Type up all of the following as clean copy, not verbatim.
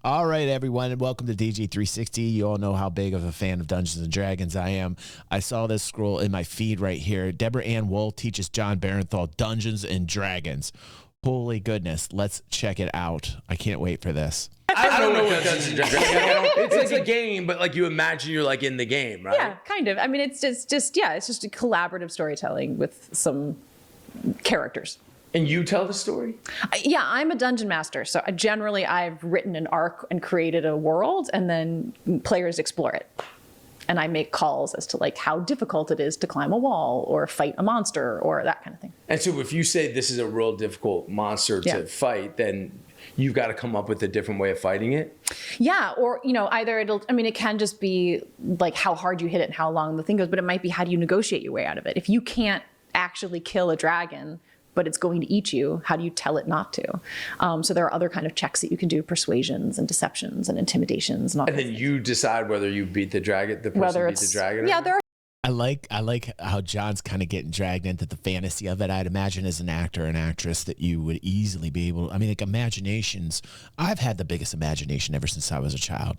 All right, everyone, and welcome to DG360. You all know how big of a fan of Dungeons & Dragons I am. I saw this scroll in my feed right here. Deborah Ann Wool teaches John Barenthal Dungeons & Dragons. Holy goodness, let's check it out. I can't wait for this. I don't know what Dungeons & Dragons. It's like a game, but like you imagine you're like in the game, right? Yeah, kind of. I mean, it's just a collaborative storytelling with some characters. And you tell the story? Yeah, I'm a dungeon master. So generally I've written an arc and created a world, and then players explore it. And I make calls as to like how difficult it is to climb a wall or fight a monster or that kind of thing. And so if you say this is a real difficult monster to fight, then you've got to come up with a different way of fighting it? Yeah, or, either it can just be like how hard you hit it and how long the thing goes, but it might be how do you negotiate your way out of it? If you can't actually kill a dragon, but it's going to eat you, how do you tell it not to? So there are other kind of checks that you can do, persuasions and deceptions and intimidations and all. And then you decide whether you beat the dragon, the person beat the dragon. Yeah, there are. I like how John's kind of getting dragged into the fantasy of it. I'd imagine as an actor and actress that you would easily be able, like imaginations. I've had the biggest imagination ever since I was a child.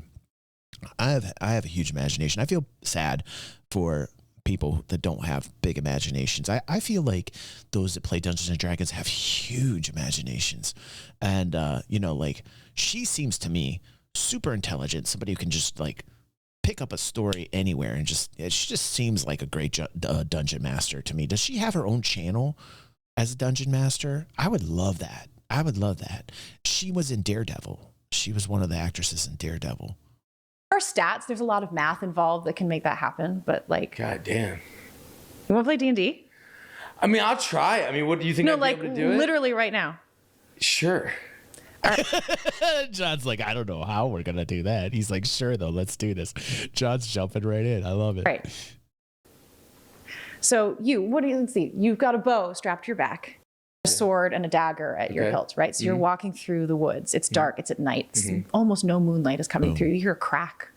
I have a huge imagination. I feel sad for people that don't have big imaginations. I feel like those that play Dungeons and Dragons have huge imaginations. And, like she seems to me super intelligent, somebody who can just like pick up a story anywhere and she just seems like a great dungeon master to me. Does she have her own channel as a dungeon master? I would love that. She was in Daredevil. She was one of the actresses in Daredevil. There are stats. There's a lot of math involved that can make that happen. But like, God damn. You want to play D&D? I mean, I'll try. I mean, what do you think? No, I'd like be able to do literally right now. Sure. John's like, I don't know how we're gonna do that. He's like, sure though, let's do this. John's jumping right in. I love it. Right. So let's see. You've got a bow strapped to your back, a sword and a dagger at your hilt, right? So you're walking through the woods. It's dark. It's at night. Almost no moonlight is coming through. You hear a crack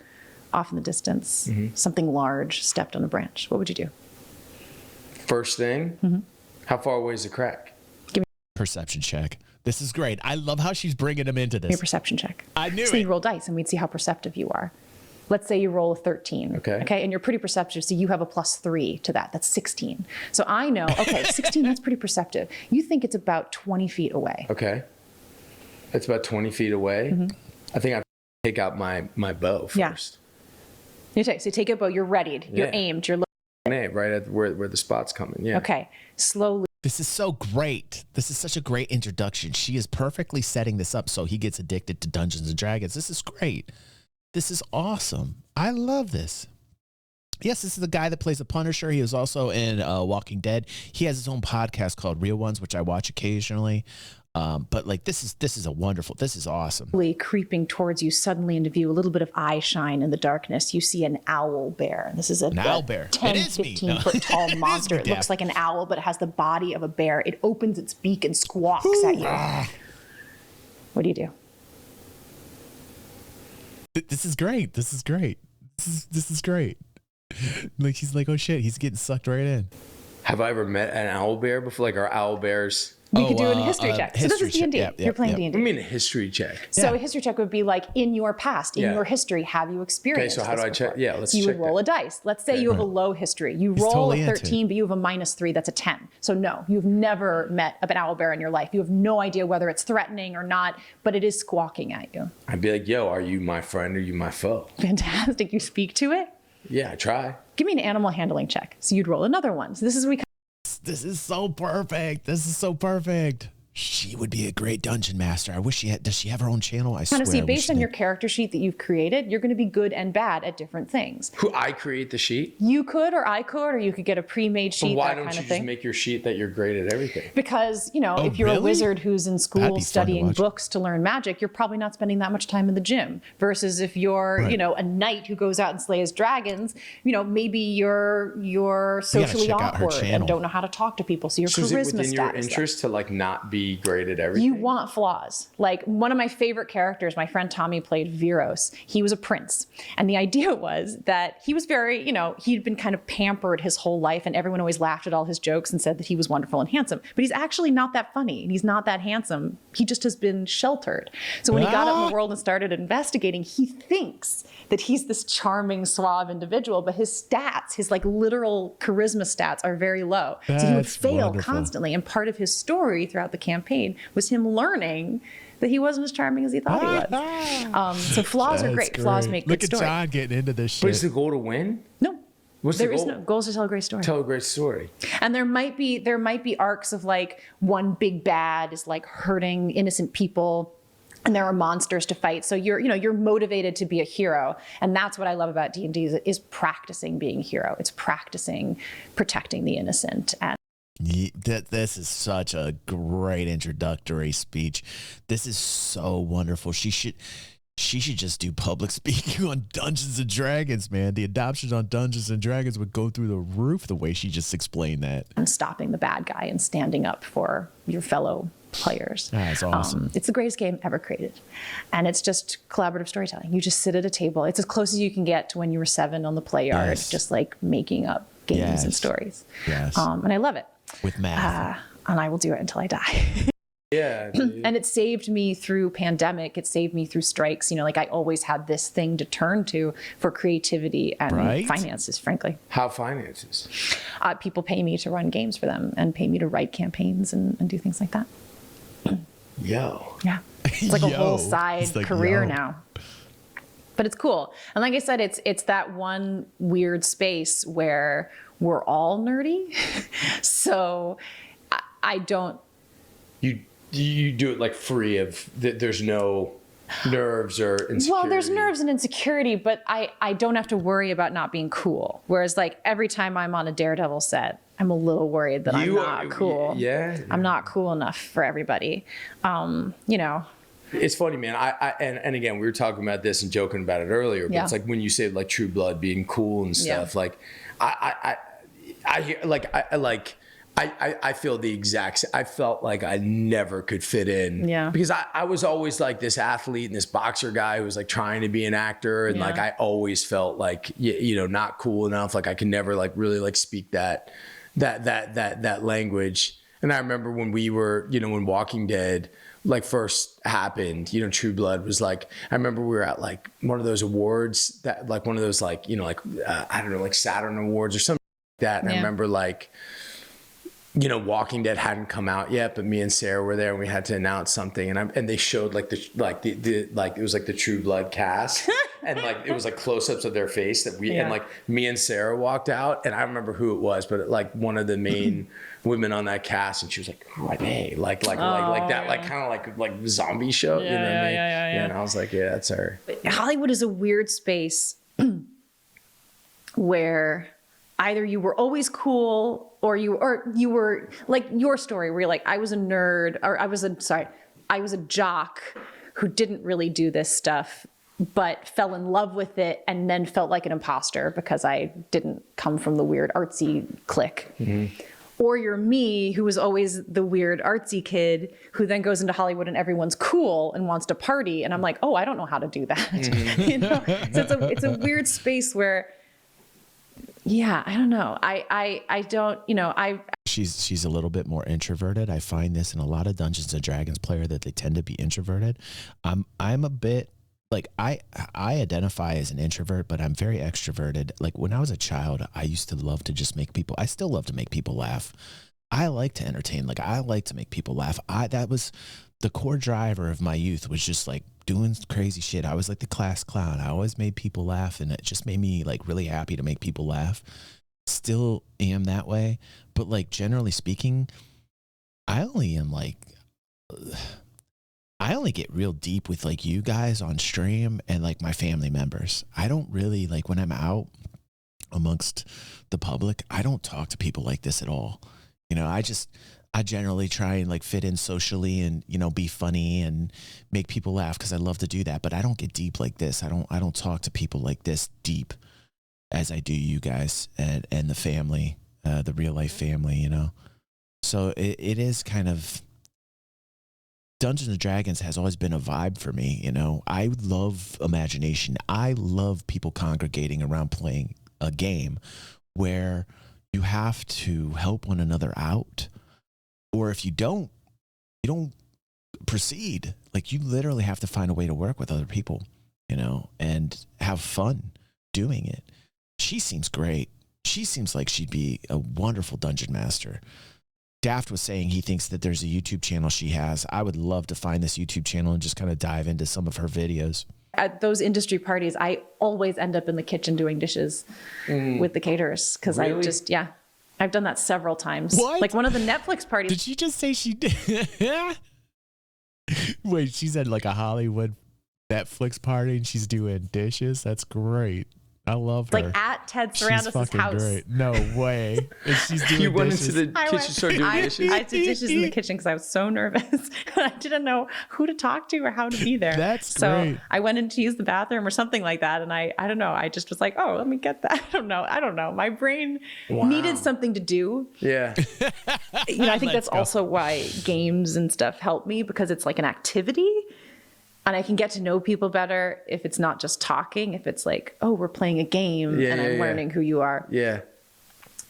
off in the distance. Something large stepped on a branch. What would you do? First thing, how far away is the crack? Give me perception check. This is great. I love how she's bringing him into this. a perception check. I knew so it. you roll dice and we'd see how perceptive you are. Let's say you roll a 13. Okay. And you're pretty perceptive. So you have a +3 to that. That's 16. So I know, 16, that's pretty perceptive. You think it's about 20 feet away. Okay. It's about 20 feet away. I think I take out my bow first. Yeah. So you take a bow, you're readied, you're aimed, you're looking. Right at where the spot's coming. Yeah. Okay. Slowly. This is so great. This is such a great introduction. She is perfectly setting this up so he gets addicted to Dungeons and Dragons. This is great. This is awesome. I love this. Yes, this is the guy that plays the Punisher. He was also in Walking Dead. He has his own podcast called Real Ones, which I watch occasionally. But like this is awesome. Creeping towards you suddenly into view, a little bit of eye shine in the darkness. You see an owl bear. This is an owl bear. 10, 15 foot tall monster. It looks like an owl, but it has the body of a bear. It opens its beak and squawks at you. What do you do? This is great. This is great. Like he's like, oh shit, he's getting sucked right in. Have I ever met an owl bear before? Like, are owl bears? You could do a history check. So this is D&D. You're playing D&D. What do you mean a history check? So a history check would be like, in your past, in your history, have you experienced Okay, so how do I check? Yeah, let's check. You would roll a dice. Let's say you have a low history. You roll a 13, but you have a -3. That's a 10. So no, you've never met an owl bear in your life. You have no idea whether it's threatening or not, but it is squawking at you. I'd be like, yo, are you my friend or are you my foe? Fantastic. You speak to it? Yeah, I try. Give me an animal handling check. So you'd roll another one. So this is This is so perfect. This is so perfect. She would be a great dungeon master. I wish she had. Does she have her own channel? I swear. See, based on your character sheet that you've created, you're going to be good and bad at different things. Who I create the sheet? You could, or I could, or you could get a pre-made sheet. But why that don't kind you of thing. just make your sheet that you're great at everything? Because if you're a wizard who's in school studying books to learn magic, you're probably not spending that much time in the gym. Versus if you're a knight who goes out and slays dragons, maybe you're socially awkward and don't know how to talk to people. So your charisma is it within your status interest to like not be be great at everything. You want flaws. Like one of my favorite characters, my friend Tommy played Viros. He was a prince. And the idea was that he was very, he'd been kind of pampered his whole life and everyone always laughed at all his jokes and said that he was wonderful and handsome. But he's actually not that funny and he's not that handsome. He just has been sheltered. So when he got out in the world and started investigating, he thinks that he's this charming, suave individual, but his stats, his like literal charisma stats are very low. So he would fail constantly. And part of his story throughout the campaign was him learning that he wasn't as charming as he thought he was. So flaws are great. Flaws make good story. Look at John getting into this shit. But is the goal to win? No. What's There the is goal? no goals to tell a great story. Tell a great story. And there might be arcs of like one big bad is like hurting innocent people and there are monsters to fight. So you're motivated to be a hero. And that's what I love about D&D is practicing being a hero. It's practicing protecting the innocent. And this is such a great introductory speech. This is so wonderful. She should just do public speaking on Dungeons and Dragons, man. The adoptions on Dungeons and Dragons would go through the roof the way she just explained that. And stopping the bad guy and standing up for your fellow players. That's awesome. It's the greatest game ever created. And it's just collaborative storytelling. You just sit at a table. It's as close as you can get to when you were 7 on the play yard, just like making up games and stories. Yes. And I love it. With math. And I will do it until I die. Yeah. Dude. And it saved me through pandemic. It saved me through strikes. Like I always had this thing to turn to for creativity and finances, frankly. How finances? People pay me to run games for them and pay me to write campaigns and do things like that. Yo. Yeah. It's like a whole side career now. But it's cool. And like I said, it's that one weird space where we're all nerdy. So I don't. You do it like free of, there's no nerves or insecurity. Well, there's nerves and insecurity, but I don't have to worry about not being cool. Whereas like every time I'm on a Daredevil set, I'm a little worried that I'm not cool. Yeah. I'm not cool enough for everybody. It's funny, man. And again, we were talking about this and joking about it earlier, but it's like when you say like True Blood being cool and stuff, like I hear I feel the exact. I felt like I never could fit in. Yeah. Because I was always like this athlete and this boxer guy who was like trying to be an actor, and like I always felt like not cool enough. Like I could never like really like speak that language. And I remember when we were when Walking Dead like first happened, True Blood was like, I remember we were at like one of those awards that like one of those like I don't know, like Saturn Awards or something like that. And I remember like. Walking Dead hadn't come out yet, but me and Sarah were there and we had to announce something, and they showed like it was like the True Blood cast, and like it was like close-ups of their face that we and like me and Sarah walked out, and I don't remember who it was, but like one of the main women on that cast, and she was like, "Who are they?" Like that, like kind of like zombie show, you know what I mean? Yeah. And I was like, "Yeah, that's her." But Hollywood is a weird space where either you were always cool or you were like your story where you're like, I was a nerd, or I was a jock who didn't really do this stuff, but fell in love with it and then felt like an imposter because I didn't come from the weird artsy clique. Mm-hmm. Or you're me, who was always the weird artsy kid who then goes into Hollywood and everyone's cool and wants to party. And I'm like, oh, I don't know how to do that. Mm-hmm. So it's a weird space where, yeah, I don't know. I don't, She's a little bit more introverted. I find this in a lot of Dungeons and Dragons player that they tend to be introverted. I'm a bit like, I identify as an introvert, but I'm very extroverted. Like when I was a child, I used to love to just I still love to make people laugh. I like to entertain. Like I like to make people laugh. That was the core driver of my youth, was just like doing crazy shit. I was like the class clown. I always made people laugh, and it just made me like really happy to make people laugh. Still am that way, but like generally speaking, I only get real deep with like you guys on stream and like my family members. I don't really like when I'm out amongst the public, I don't talk to people like this at all. I generally try and like fit in socially and, be funny and make people laugh because I love to do that. But I don't get deep like this. I don't talk to people like this deep as I do you guys and the family, the real life family, So it is kind of, Dungeons and Dragons has always been a vibe for me. You know, I love imagination. I love people congregating around playing a game where you have to help one another out. Or if you don't proceed. Like, you literally have to find a way to work with other people, you know, and have fun doing it. She seems great. She seems like she'd be a wonderful dungeon master. Daft was saying he thinks that there's a YouTube channel she has. I would love to find this YouTube channel and just kind of dive into some of her videos. At those industry parties, I always end up in the kitchen doing dishes with the caterers because Really? I've done that several times. What? Like one of the Netflix parties. Did she just say she did? Wait, she's at like a Hollywood Netflix party and she's doing dishes? That's great. I love her. Like at Ted She's Sarandis' fucking house. great. No way. And she's doing You went dishes. into the kitchen, started doing dishes. I did dishes in the kitchen because I was so nervous. I didn't know who to talk to or how to be there. That's so great. I went in to use the bathroom or something like that. And I don't know. I just was like, oh, let me get that. I don't know. My brain needed something to do. Yeah. You know, I think Let's that's go. also why games and stuff help me because it's like an activity. And I can get to know people better if it's not just talking, if it's like, oh, we're playing a game and I'm learning who you are. Yeah.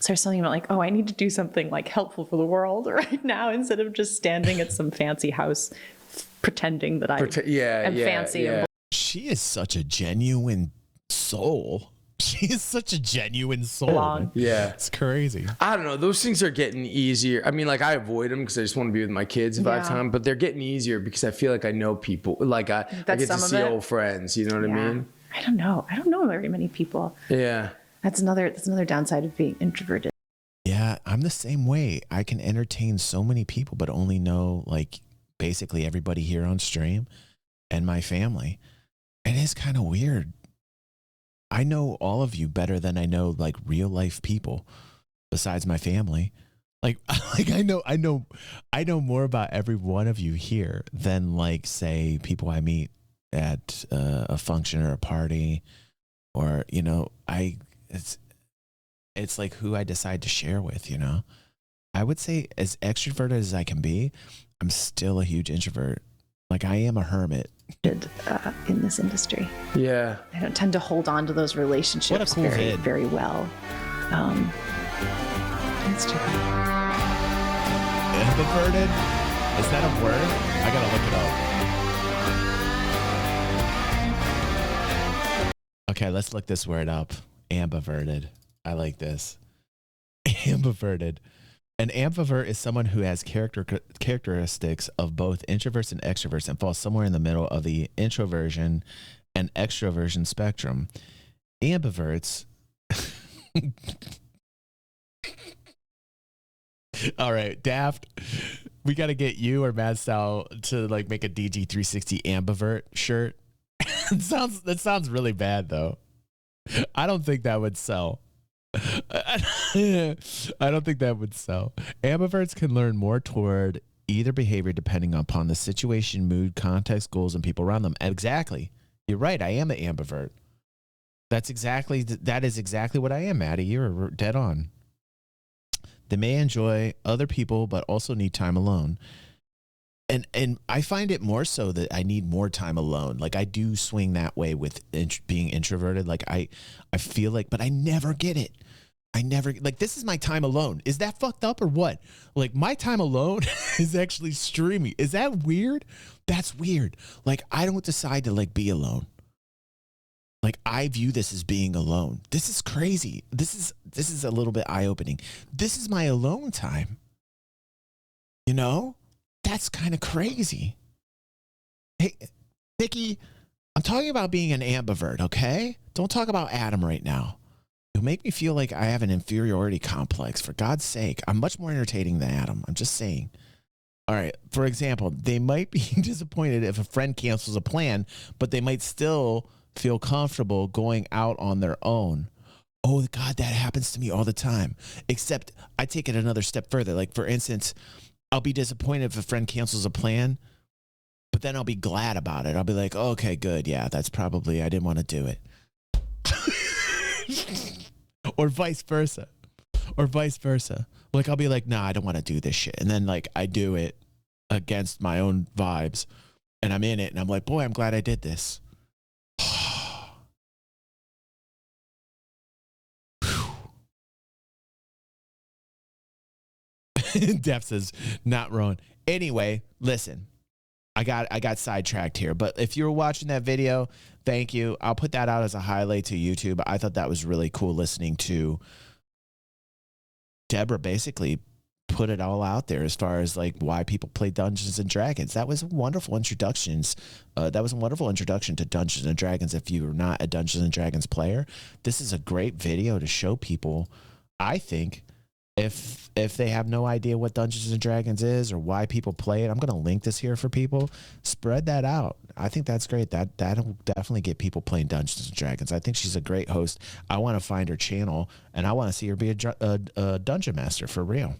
So there's something about like, oh, I need to do something like helpful for the world right now instead of just standing at some fancy house pretending that I'm fancy. And She is such a genuine soul. She is such a genuine soul. Belong. Yeah. It's crazy. I don't know. Those things are getting easier. I mean, like, I avoid them because I just want to be with my kids if I have Yeah. time, but they're getting easier because I feel like I know people. Like, I That's get to some of see it. old friends. You know what I mean? I don't know. I don't know very many people. Yeah. That's another downside of being introverted. Yeah, I'm the same way. I can entertain so many people, but only know like basically everybody here on stream and my family. It is kind of weird. I know all of you better than I know like real life people besides my family. Like I know more about every one of you here than like say people I meet at a function or a party, or you know, it's like who I decide to share with, you know. I would say as extroverted as I can be, I'm still a huge introvert. Like I am a hermit. In this industry. Yeah. I don't tend to hold on to those relationships What a cool very, vid. very well. It's tricky. Ambiverted? Is that a word? I gotta look it up. Okay, let's look this word up. Ambiverted. I like this. Ambiverted. An ambivert is someone who has characteristics of both introverts and extroverts and falls somewhere in the middle of the introversion and extroversion spectrum. Ambiverts. All right, Daft, we got to get you or Mad Sal to like make a DG360 ambivert shirt. That sounds really bad though. I don't think that would sell. I don't think that would sell. Ambiverts can learn more toward either behavior depending upon the situation, mood, context, goals, and people around them. Exactly. You're right. I am an ambivert. That is exactly what I am, Maddie. You're dead on. They may enjoy other people, but also need time alone. And I find it more so that I need more time alone. Like I do swing that way with being introverted. Like I feel like, but I never get it. Like this is my time alone. Is that fucked up or what? Like my time alone is actually streaming. Is that weird? That's weird. Like I don't decide to like be alone. Like I view this as being alone. This is crazy. This is a little bit eye-opening. This is my alone time. You know? That's kind of crazy. Hey, Vicky, I'm talking about being an ambivert, okay? Don't talk about Adam right now. You'll make me feel like I have an inferiority complex. For God's sake, I'm much more entertaining than Adam. I'm just saying. All right, for example, they might be disappointed if a friend cancels a plan, but they might still feel comfortable going out on their own. Oh, God, that happens to me all the time. Except I take it another step further. Like, for instance, I'll be disappointed if a friend cancels a plan, but then I'll be glad about it. I'll be like, oh, okay, good. Yeah, that's probably, I didn't want to do it. Or vice versa. Like, I'll be like, nah, I don't want to do this shit. And then, like, I do it. against my own vibes, and I'm in it, and I'm like, boy, I'm glad I did this. Def says, not Rowan. Anyway, listen, I got sidetracked here, but if you were watching that video, thank you. I'll put that out as a highlight to YouTube. I thought that was really cool listening to Deborah basically put it all out there as far as like why people play Dungeons and Dragons. That was a wonderful introductions. That was a wonderful introduction to Dungeons and Dragons. If you're not a Dungeons and Dragons player, this is a great video to show people, I think, if they have no idea what Dungeons and Dragons is or why people play it. I'm going to link this here for people. Spread that out. I think that's great. That'll definitely get people playing Dungeons and Dragons. I think she's a great host. I want to find her channel, and I want to see her be a dungeon master for real.